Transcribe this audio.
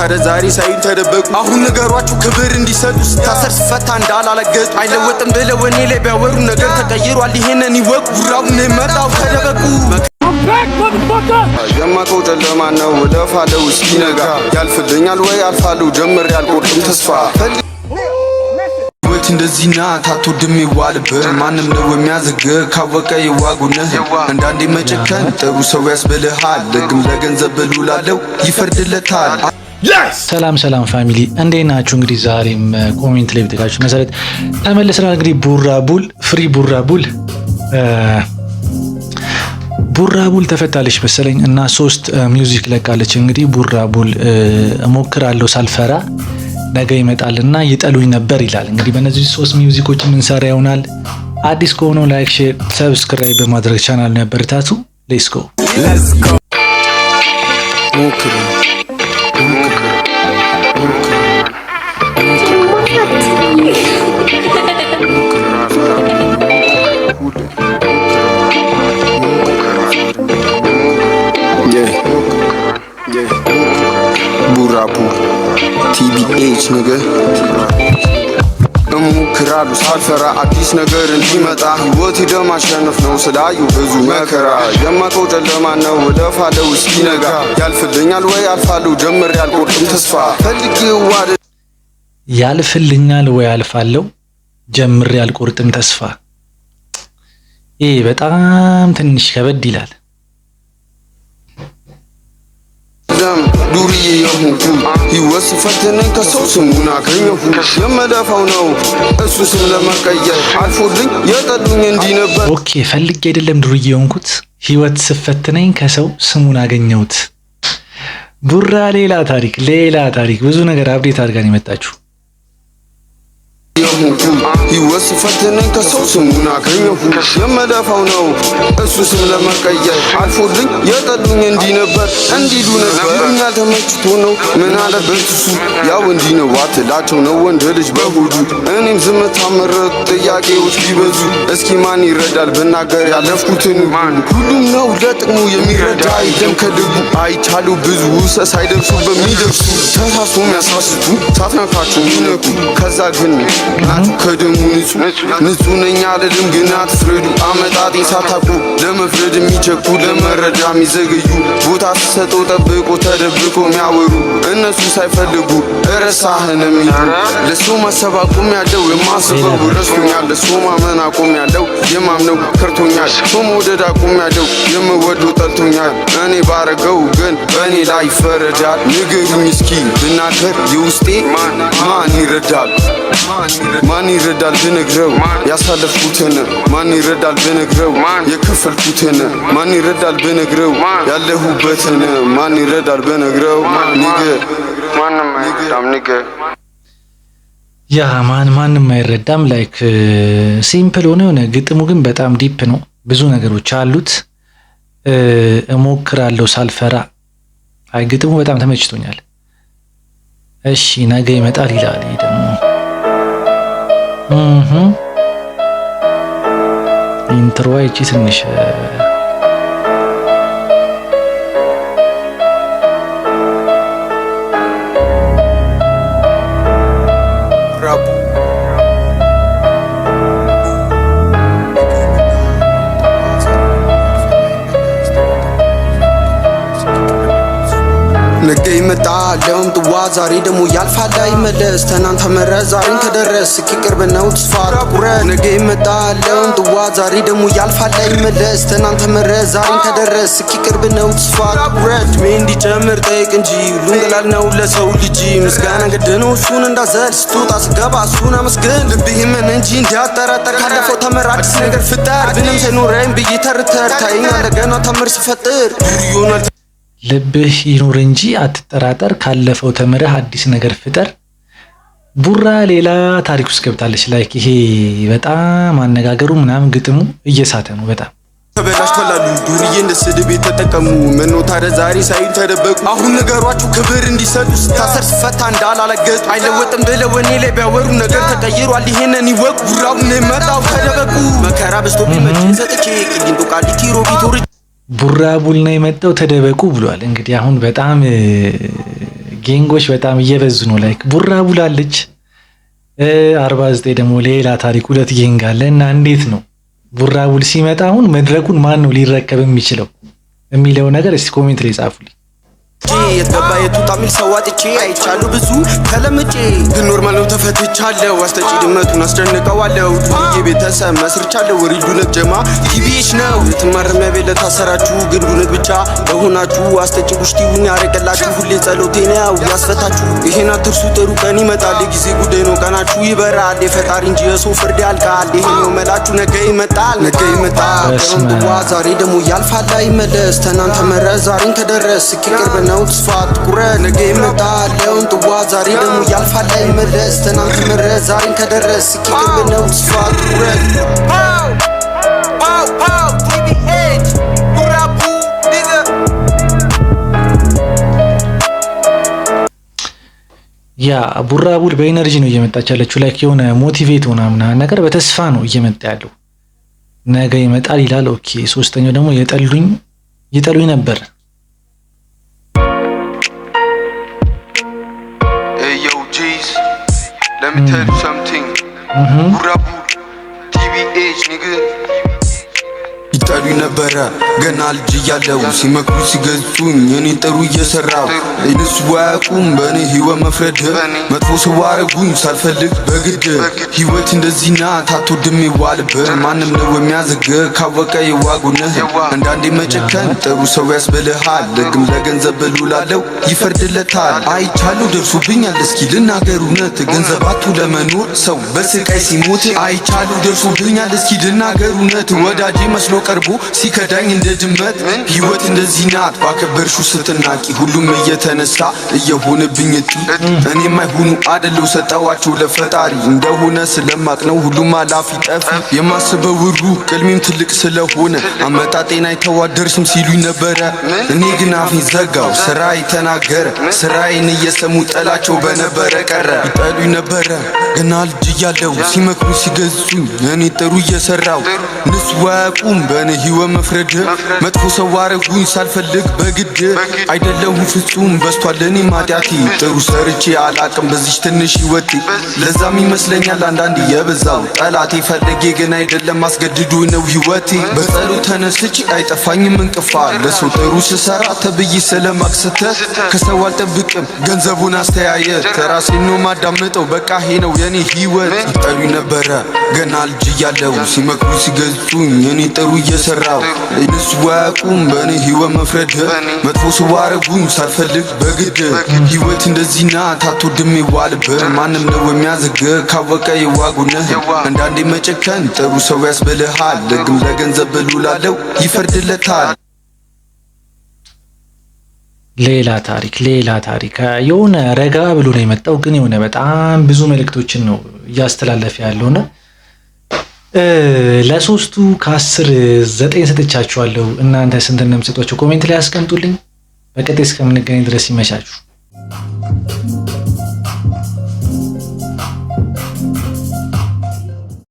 ታዲያ ዛሬ ሳይል ተደበቁ አሁን ነገሯችሁ ክብር እንዲሰጡ ስታሰር ስፈታ እንዳላለገጡ አይለወጥም ብለው እኔ ላይ ቢያወሩ ነገር ተቀይሯል ይሄንን ይወቁ ጉራውን መጣው ተደበቁ የማቀው ጨለማ ነው እለፋለሁ እስኪነጋ ያልፍልኛል ወይ አልፋለሁ ጀምር ያልቆርጥም ተስፋ ወት እንደዚህ ናት አትወድም ይዋልብህ ማንም ነው የሚያዝግ ካወቀ ይዋጉነህ አንዳንዴ መጨከን ጥሩ ሰው ያስብልሃል ደግም ለገንዘብ ብሉላለው ይፈርድለታል ሰላም ሰላም ፋሚሊ እንዴት ናችሁ? እንግዲህ ዛሬም ኮሜንት ላይ ብትጋችሁ መሰረት ተመልሰናል። እንግዲህ ቡራቡል ፍሪ ቡራቡል ተፈታለች መሰለኝ እና 3 ሚውዚክ ለቃለች። እንግዲህ ቡራቡል እሞክራለሁ ሳልፈራ ነገ ይመጣልና ይጠሉኝ ነበር ይላል። እንግዲህ በእነዚህ 3 ሚውዚኮች ምን ሰራ ይሆናል። አዲስ ከሆነው ላይክ፣ ሼር፣ ሰብስክራይብ በማድረግ ቻናል ነው ያበረታቱ። ሌትስ ጎ ቡራቡል TBH ነገር እሞክራለሁ ሳልፈራ አዲስ ነገር እንዲመጣ ህይወት ለማሸነፍ ነው ስላዩ ብዙ መከራ የማቀው ጨለማ ነው እለፋለሁ እስኪነጋ ያልፍልኛል ወይ አልፋለሁ ጀምር ያልቆርጥም ተስፋ ፈልጌው ያልፍልኛል ወይ አልፋለሁ ጀምር ያልቆርጥም ተስፋ በጣም ትንሽ ከበድ ይላል። ዱርዬ የሆንኩ ህይወት ሲፈትነኝ ከሰው ስሙን አገኘሁ የመለፋው ነው እሱ ስም ለመቀየር አልፎልኝ የጠሉኝ እንዲህ ነበር። ኦኬ ፈልጌ አይደለም ዱርዬ የሆንኩት ህይወት ሲፈትነኝ ከሰው ስሙን አገኘሁት። ቡራ ሌላ ታሪክ ብዙ ነገር አብዴት አድርጋን የመጣችሁ የሆንኩ ህይወት ሲፈትነኝ ከሰው ስሙን አገኘሁ የመለፋው ነው እሱ ስም ለመቀየር አልፎልኝ የጠሉኝ እንዲህ ነበር እንዲሉ ነበር ያልተመችቶ ነው ምን አለበት እሱ ያው እንዲህ ነው አትላቸው ነው ወንድ ልጅ በሆዱ እኔም ዝምታ መረጥ ጥያቄዎች ቢበዙ እስኪ ማን ይረዳል ብናገር ያለፍኩትን ሁሉም ነው ለጥቅሙ የሚረዳ አይደም ከልቡ አይቻሉ ብዙ ውሰስ አይደርሱ በሚደርሱ ተሳስቶ የሚያሳስቱ ሳትነካቸው ሚነኩ ከዛ ግን ናችሁ ከደሙ ንጹህ ነኝ አልልም ግን አትፍረዱ አመጣጤን ሳታውቁ ለመፍረድ የሚቸኩ ለመረዳ የሚዘገዩ ቦታ ሲሰጠው ጠብቆ ተደብቆ የሚያወሩ እነሱ ሳይፈልጉ እረሳህን የሚሉ ለሰው ማሰብ አቁሜያለሁ የማስበው ረስቶኛል ለሰው ማመን አቁሜያለሁ የማምነው ከርቶኛል ሰው መውደድ አቁሜያለሁ የምወደው ጠልቶኛል እኔ ባረገው ግን በእኔ ላይ ይፈረዳል ንገሩኝ እስኪ ብናገር የውስጤ ማን ይረዳል ብነግረው ያሳለፍኩትን ማን ይረዳል ብነግረው የከፈልኩትን ማን ይረዳል ብነግረው ያለሁበትን ማን ይረዳል ብነግረው ያ ማንም አይረዳም። ላይክ ሲምፕል ሆነ ግጥሙ ግን በጣም ዲፕ ነው። ብዙ ነገሮች አሉት። እሞክራለሁ ሳልፈራ ግጥሙ በጣም ተመችቶኛል። እሺ ነገ ይመጣል ይላል ደግሞ ኢንትሮ አይቺ ትንሽ ነገ ይመጣል ለውም ጥዋ ዛሬ ደግሞ ያልፋል አይመለስ ትናንት ተመረ ዛሬን ተደረስ ቅርብ ነው ተስፋ ቁረጥ ነገ ይመጣል ለውም ጥዋ ዛሬ ደግሞ ያልፋል አይመለስ ትናንት ተመረ ዛሬን ተደረስ ቅርብ ነው ተስፋ ቁረጥ ምን እንዲጨምር ጠይቅ እንጂ ሁሉም ቀላል ነው ለሰው ልጅ ምስጋና ግድ ነው እሱን እንዳዘል ስትወጣ ስገባ እሱን አመስግን ልብህ ምን እንጂ እንዲያጠራጠር ካለፈው ተመራ አዲስ ነገር ፍጠር ምንም ሳይኖረኝ ብዬ ተርተር ታይኛለህ ገና ተምር ስፈጥር ይሆናል ልብህ ይኑር እንጂ አትጠራጠር ካለፈው ተምረህ አዲስ ነገር ፍጠር። ቡራ ሌላ ታሪክ ውስጥ ገብታለች። ላይክ ይሄ በጣም አነጋገሩ ምናምን ግጥሙ እየሳተ ነው በጣም ተበላሽቷል ዱርዬ እንደ ስድብ የተጠቀሙ ምን ነው ታዲያ ዛሬ ሳይል ተደበቁ አሁን ነገሯችሁ ክብር እንዲሰጡ ስታሰር ስፈታ እንዳላለገጡ አይለወጥም ብለው እኔ ላይ ቢያወሩ ነገር ተቀይሯል ይሄንን ይወቁ ጉራውን መጣው ተደበቁ መከራ በዝቶብኝ መቼም ሰጥቼ ቅሊንጦ ቃሊቲ ሮቢት ቡራቡል ነው የመጣው ተደበቁ ብሏል። እንግዲህ አሁን በጣም ጌንጎች በጣም እየበዙ ነው። ላይክ ቡራቡል አለች 49 ደግሞ ሌላ ታሪክ 2 ጌንግ አለ እና እንዴት ነው ቡራቡል ሲመጣ አሁን መድረኩን ማን ነው ሊረከብ የሚችለው የሚለው ነገር እስቲ ኮሜንት ላይ ጻፉልኝ። የትገባ የቱጣ ሚል ሰዋጥቼ አይቻሉ ብዙ ተለምጬ ግን ኖርማል ነው ተፈትቻለሁ። አስተጪ ድመቱን አስጨንቀዋለሁ። ዱርዬ ቤተሰብ መስርቻለሁ። ወሪዱነት ጀማ ቲቪኤች ነው የትማረሚያ ቤት ለታሰራችሁ ግን ዱነት ብቻ ለሆናችሁ አስተጪ ውሽቲውን ያረቀላችሁ ሁሌ ጸሎቴ ነው ያስፈታችሁ። ይሄን አትርሱ ጥሩ ቀን ይመጣል የጊዜ ጉዳይ ነው ቀናችሁ ይበራል የፈጣሪ እንጂ የሰው ፍርድ ያልቃል። ይሄ ነው መላችሁ ነገ ይመጣል ነገ ይመጣል ከንጥዋ ዛሬ ደግሞ ያልፋል አይመለስ ትናንት ተመረ ዛሬን ከደረስ ቅርብ ነው ተስፋ ትኩረት ነገ ይመጣል ያውን ጥዋ ዛሬ ደግሞ ያልፋል አይመለስ ትናንት ተመረ ዛሬን ከደረስ ቅርብ ነው ተስፋ ትኩረት ያ ቡራቡል በኤነርጂ ነው እየመጣች ያለችው። ላይክ የሆነ ሞቲቬት ሆና ምናምን ነገር በተስፋ ነው እየመጣ ያለው። ነገ ይመጣል ይላል። ኦኬ ሶስተኛው ደግሞ ይጠሉኝ ነበር። Yo G's, let me tell you something. ቡራቡል TVH nigga. ይጠሉኝ ነበረ ገና ልጅ እያለሁ ሲመክሩ ሲገዙኝ እኔ ጥሩ እየሰራው እነሱ አያውቁም በእኔ ህይወት መፍረድ መጥፎ ሰው አረጉኝ ሳልፈልግ በግድ ህይወት እንደዚህ ናት አትወድም ይዋልብህ ማንም ነው የሚያዝግ ካወቀ የዋጉነህ አንዳንዴ መጨከን ጥሩ ሰው ያስብልሃል ደግም ለገንዘብ ብሉላለው ይፈርድለታል አይቻለሁ ደርሶብኛል እስኪ ልናገር እውነት ገንዘባቱ ለመኖር ሰው በስቃይ ሲሞት አይቻለሁ ደርሶብኛል እስኪ ልናገር እውነት ወዳጄ መስሎ ቀርቦ ሲከዳኝ እንደ ድመት ህይወት እንደዚህ ናት ባከበርሽው ስትናቂ ሁሉም እየተነሳ እየሆነብኝ እጢ እኔም አይሆኑ አደለው ሰጣዋቸው ለፈጣሪ እንደሆነ ስለማቅ ነው ሁሉም አላፊ ጠፊ የማስበው ሩቅ ቅልሚም ትልቅ ስለሆነ አመጣጤን አይተዋደርስም ሲሉኝ ነበረ እኔ ግን አፌን ዘጋው ስራዬ ተናገረ ስራዬን እየሰሙ ጠላቸው በነበረ ቀረ ይጠሉኝ ነበረ ገና ልጅ እያለሁ ሲመክሩ ሲገዙኝ እኔ ጥሩ እየሰራው እነሱ አያውቁም በእኔ ህይወት መፍረድ መጥፎ ሰው አረጉኝ ሳልፈልግ በግድ አይደለሁም ፍጹም በስቷል እኔ ማጥያቴ ጥሩ ሰርቼ አላቅም በዚች ትንሽ ህይወቴ ለዛም ይመስለኛል አንዳንድ የበዛው ጠላቴ ፈልጌ ግን አይደለም አስገድዶ ነው ህይወቴ በጸሎት ተነስቼ አይጠፋኝም እንቅፋት ለሰው ጥሩ ስሰራ ተብዬ ስለማክስተ ከሰው አልጠብቅም ገንዘቡን አስተያየት ራሴን ነው ማዳምጠው በቃ ይሄ ነው የኔ ህይወት ይጠሉኝ ነበረ ገና ልጅ እያለሁ ሲመክሩ ሲገዙኝ እኔ ጥሩ እየሰራው እነሱ አያውቁም በእኔ ህይወት መፍረድ መጥፎ ሰው አረጉኝ ሳልፈልግ በግድ ህይወት እንደዚህ ናት አትወድም ይዋልብህ ማንም ነው የሚያዝግ ካወቀ የዋጉነህ አንዳንዴ መጨከን ጥሩ ሰው ያስብልሃል ደግም ለገንዘብ ብሉላለው ይፈርድለታል። ሌላ ታሪክ የሆነ ረጋ ብሎ ነው የመጣው ግን የሆነ በጣም ብዙ መልእክቶችን ነው እያስተላለፈ ያለውና ለሶስቱ ከ10 9 ሰጥቻችኋለሁ። እናንተ ስንት እንደምትሰጧቸው ኮሜንት ላይ አስቀምጡልኝ። በቀጣይ እስከምንገናኝ ድረስ ይመቻችሁ።